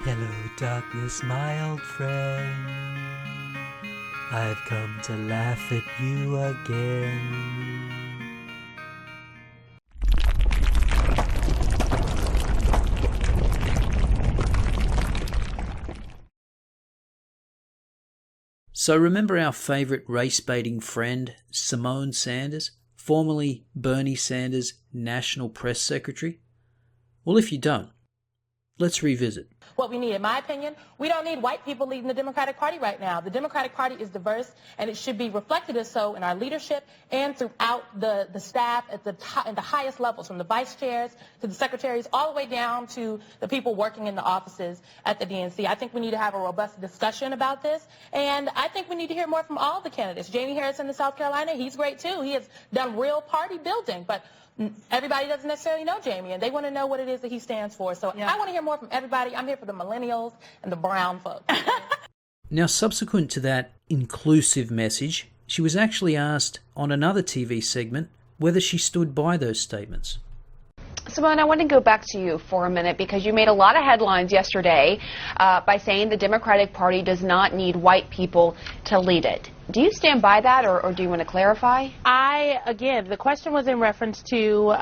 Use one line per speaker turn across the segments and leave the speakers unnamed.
Hello, darkness, my old friend. I've come to laugh at you again. So remember our favourite race-baiting friend, Symone Sanders, formerly Bernie Sanders' National Press Secretary? Well, if you don't, let's revisit.
What we need, in my opinion, we don't need white people leading the Democratic Party right now. The Democratic Party is diverse, and it should be reflected as so in our leadership and throughout the staff at the highest levels, from the vice chairs to the secretaries, all the way down to the people working in the offices at the DNC. I think we need to have a robust discussion about this, and I think we need to hear more from all the candidates. Jamie Harrison in South Carolina, he's great too. He has done real party building, but everybody doesn't necessarily know Jamie, and they want to know what it is that he stands for. So I want to hear more from everybody. I'm here for the millennials and the brown folks.
Now, subsequent to that inclusive message, she was actually asked on another TV segment whether she stood by those statements.
Symone, I want to go back to you for a minute because you made a lot of headlines yesterday by saying the Democratic Party does not need white people to lead it. Do you stand by that, or do you want to clarify?
Again, the question was in reference to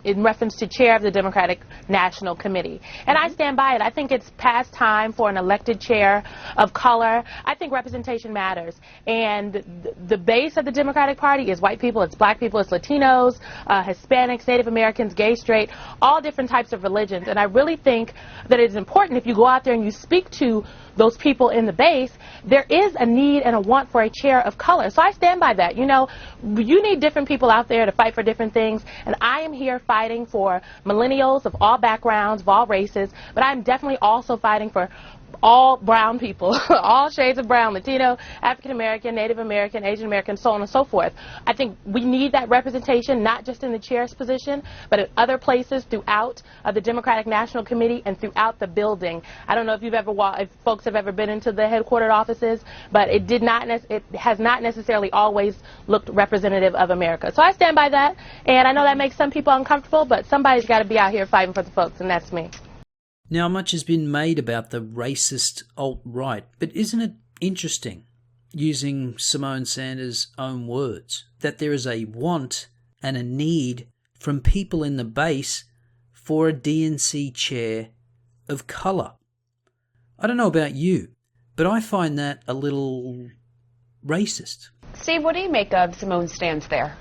in reference to chair of the Democratic National Committee. And I stand by it. I think it's past time for an elected chair of color. I think representation matters. And the base of the Democratic Party is white people, it's black people, it's Latinos, Hispanics, Native Americans, gay, straight, all different types of religions. And I really think that it's important if you go out there and you speak to those people in the base, there is a need and a want for a chair of color. So I stand by that. You know, you need different people out there to fight for different things, and I am here fighting for millennials of all backgrounds, of all races, but I'm definitely also fighting for all brown people, all shades of brown, Latino, African American, Native American, Asian American, so on and so forth. I think we need that representation, not just in the chair's position, but at other places throughout the Democratic National Committee and throughout the building. I don't know if if folks have ever been into the headquartered offices, but it has not necessarily always looked representative of America. So I stand by that, and I know that makes some people uncomfortable, but somebody's got to be out here fighting for the folks, and that's me.
Now, much has been made about the racist alt-right, but isn't it interesting, using Symone Sanders' own words, that there is a want and a need from people in the base for a DNC chair of colour? I don't know about you, but I find that a little racist.
Steve, what do you make of Symone's stance there?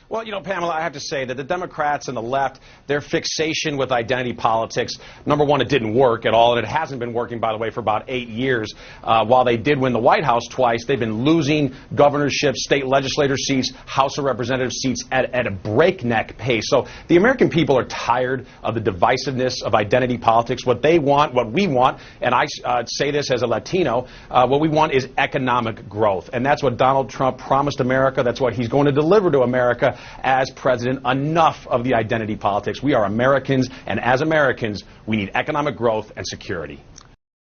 Well, you know, Pamela, I have to say that the Democrats and the left, their fixation with identity politics, number one, it didn't work at all, and it hasn't been working, by the way, for about 8 years. While they did win the White House twice, they've been losing governorships, state legislator seats, House of Representatives seats at a breakneck pace. So the American people are tired of the divisiveness of identity politics. What they want, what we want, and I say this as a Latino, what we want is economic growth. And that's what Donald Trump promised America. That's what he's going to deliver to America as president. Enough of the identity politics. We are Americans, and as Americans, we need economic growth and security.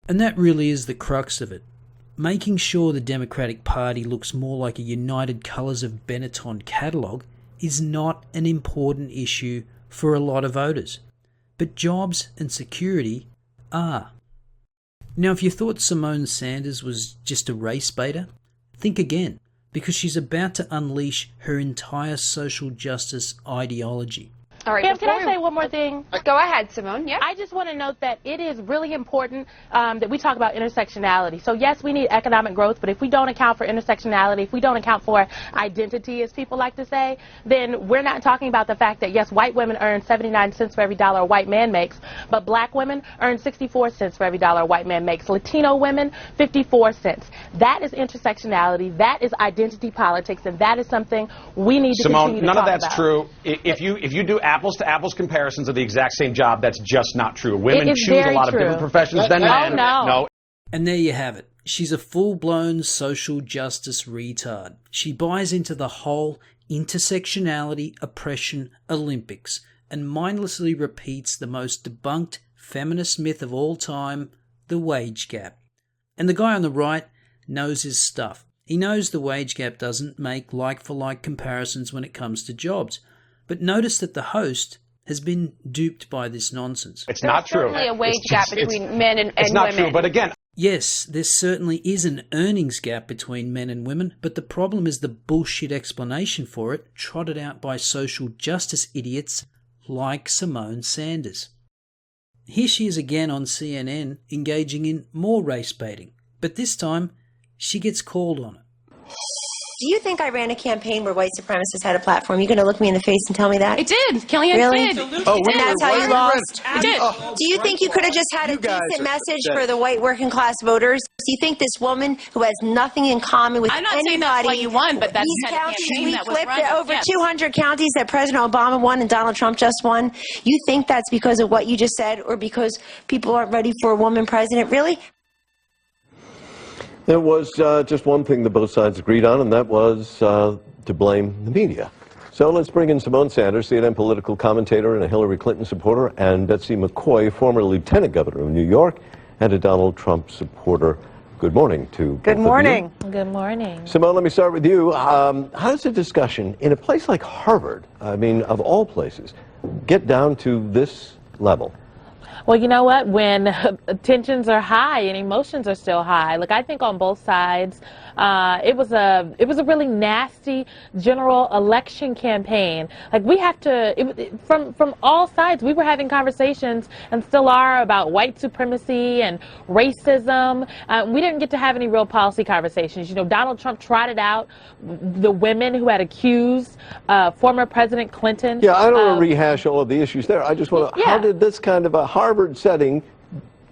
And that really is the crux of it. Making sure the Democratic Party looks more like a United Colours of Benetton catalogue is not an important issue for a lot of voters. But jobs and security are. Now, if you thought Symone Sanders was just a race baiter, think again, because she's about to unleash her entire social justice ideology.
All right,
Pam, can I say one more thing?
Go ahead, Symone. Yeah.
I just want to note that it is really important that we talk about intersectionality. So yes, we need economic growth, but if we don't account for intersectionality, if we don't account for identity, as people like to say, then we're not talking about the fact that, yes, white women earn 79 cents for every dollar a white man makes, but black women earn 64 cents for every dollar a white man makes. Latino women, 54 cents. That is intersectionality. That is identity politics, and that is something we need to continue to talk about.
Symone, none of that's true. If you do apples-to-apples comparisons of the exact same job, that's just not true. Women choose a lot of different professions than men.
No.
And there you have it. She's a full-blown social justice retard. She buys into the whole intersectionality oppression Olympics and mindlessly repeats the most debunked feminist myth of all time, the wage gap. And the guy on the right knows his stuff. He knows the wage gap doesn't make like-for-like comparisons when it comes to jobs. But notice that the host has been duped by this nonsense.
It's not true.
There's certainly a wage gap between men and women.
It's not true, but again,
Yes, there certainly is an earnings gap between men and women, but the problem is the bullshit explanation for it trotted out by social justice idiots like Symone Sanders. Here she is again on CNN engaging in more race baiting, but this time she gets called on it.
Do you think I ran a campaign where white supremacists had a platform? You going to look me in the face and tell me that?
I did. Kellyanne
really?
did.
Oh, and that's how you lost?
I did.
Do you think you could have just had a decent message for the white working class voters? Do you think this woman who has nothing in common with
I'm not
anybody,
saying that's why you won, but that's
these
the kind of
counties
campaign
we
that was
flipped
run.
over
Yes.
200 counties that President Obama won and Donald Trump just won? You think that's because of what you just said or because people aren't ready for a woman president? Really?
There was just one thing that both sides agreed on, and that was to blame the media. So let's bring in Symone Sanders, CNN political commentator and a Hillary Clinton supporter, and Betsy McCoy, former lieutenant governor of New York and a Donald Trump supporter. Good morning to both
Good morning.
Good morning.
Symone, let me start with you. How does a discussion in a place like Harvard, I mean, of all places, get down to this level?
Well, you know what? When tensions are high and emotions are still high, like I think on both sides, it was a really nasty general election campaign. Like we have to, from all sides, we were having conversations and still are about white supremacy and racism. We didn't get to have any real policy conversations. You know, Donald Trump trotted out the women who had accused former President Clinton.
Yeah, I don't want to rehash all of the issues there. I just want to, how did this kind of a Harvard setting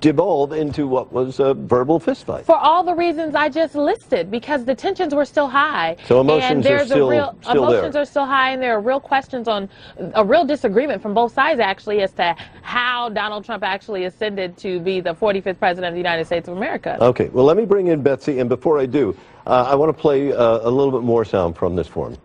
devolve into what was a verbal fistfight?
For all the reasons I just listed, because the tensions were still high.
So emotions
and there's
are still
emotions
there.
are still high, and there are real questions on a real disagreement from both sides actually as to how Donald Trump actually ascended to be the 45th president of the United States of America.
Okay, well, let me bring in Betsy, and before I do, I want to play a little bit more sound from this forum.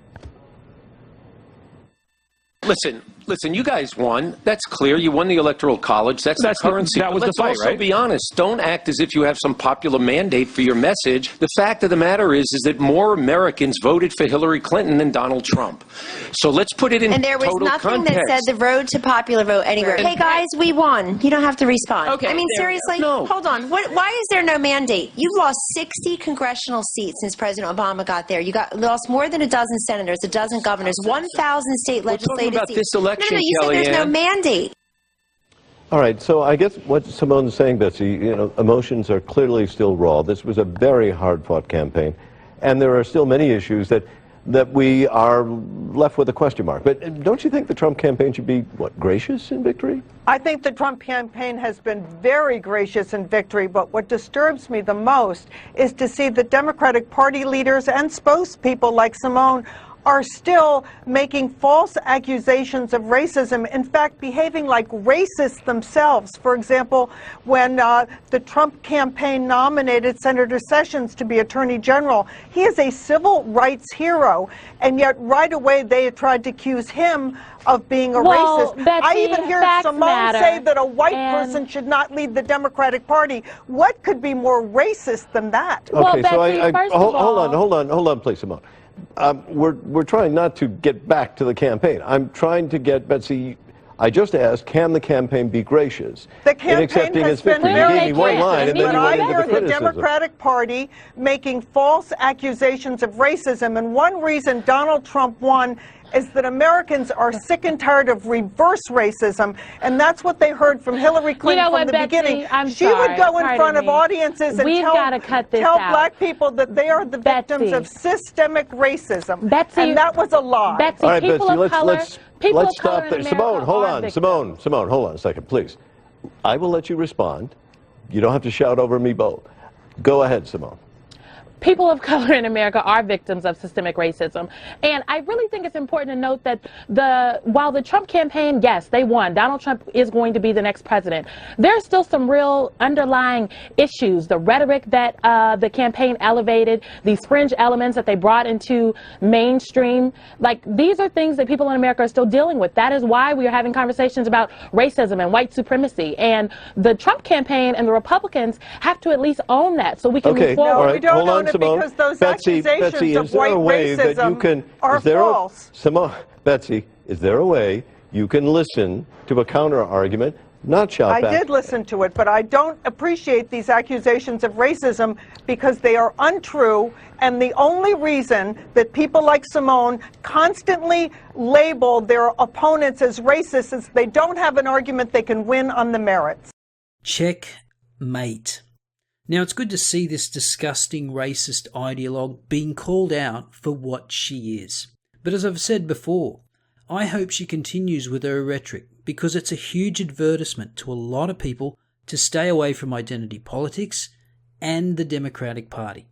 Listen, you guys won. That's clear. You won the Electoral College. That's the currency.
That was
but
the fight,
let's also
right?
be honest. Don't act as if you have some popular mandate for your message. The fact of the matter is that more Americans voted for Hillary Clinton than Donald Trump. So let's put it in
And there was
total
nothing
context.
that said the road to popular vote anywhere. Hey guys, we won. You don't have to respond.
Okay,
I mean,
there we
seriously?
go. No.
Hold on. Why is there no mandate? You've lost 60 congressional seats since President Obama got there. You lost more than a dozen senators, a dozen governors, 1,000 state
We're talking
legislative
about
seats.
this election,
No, you said there's no
Kellyanne.
mandate.
All right, so I guess what Symone's saying, Betsy, you know, emotions are clearly still raw. This was a very hard-fought campaign, and there are still many issues that we are left with a question mark. But don't you think the Trump campaign should be, what, gracious in victory?
I think the Trump campaign has been very gracious in victory, but what disturbs me the most is to see the Democratic Party leaders and spokespeople like Symone are still making false accusations of racism, in fact, behaving like racists themselves. For example, when the Trump campaign nominated Senator Sessions to be Attorney General, he is a civil rights hero, and yet right away they tried to accuse him of being a racist.
Betsy,
I even hear
facts
Symone
matter,
say that a white
and
person should not lead the Democratic Party. What could be more racist than that?
Well,
Okay, so
Betsy, first of
hold
all-
on, please, Symone. We're trying not to get back to the campaign. I'm trying to get Betsy. I just asked, can the campaign be gracious
The
in
campaign
accepting
has
its
been
victory? You
very
gave me one
gracious,
line, and then
but
you
But
went
I
into
hear
the
the
criticism.
Democratic Party making false accusations of racism, and one reason Donald Trump won is that Americans are sick and tired of reverse racism, and that's what they heard from Hillary Clinton
know
from
what,
the
Betsy?
beginning.
I'm
She
sorry.
would go in
Pardon
front of
me.
audiences and
We've gotta cut this
tell
out.
black people that they are the victims
Betsy.
of systemic racism,
Betsy,
and that was a lie.
Betsy,
All right,
people
Betsy,
of color, people
let's
of color
stop
in
there.
America
Symone, hold
are
on.
victims.
Symone, hold on a second, please. I will let you respond. You don't have to shout over me both. Go ahead, Symone.
People of color in America are victims of systemic racism. And I really think it's important to note that while the Trump campaign, yes, they won. Donald Trump is going to be the next president. There's still some real underlying issues. The rhetoric that the campaign elevated, these fringe elements that they brought into mainstream, like these are things that people in America are still dealing with. That is why we are having conversations about racism and white supremacy. And the Trump campaign and the Republicans have to at least own that so we can move forward.
all right.
we don't
Hold on,
own it
Symone.
because those
Betsy,
accusations
is
of
there
white
a way that you
racism
can?
are
is there
false.
Symone, Betsy, is there a way you can listen to a counter-argument, not shout back.
I did listen to it, but I don't appreciate these accusations of racism because they are untrue, and the only reason that people like Symone constantly label their opponents as racist is they don't have an argument they can win on the merits.
Checkmate. Now, it's good to see this disgusting racist ideologue being called out for what she is. But as I've said before, I hope she continues with her rhetoric because it's a huge advertisement to a lot of people to stay away from identity politics and the Democratic Party.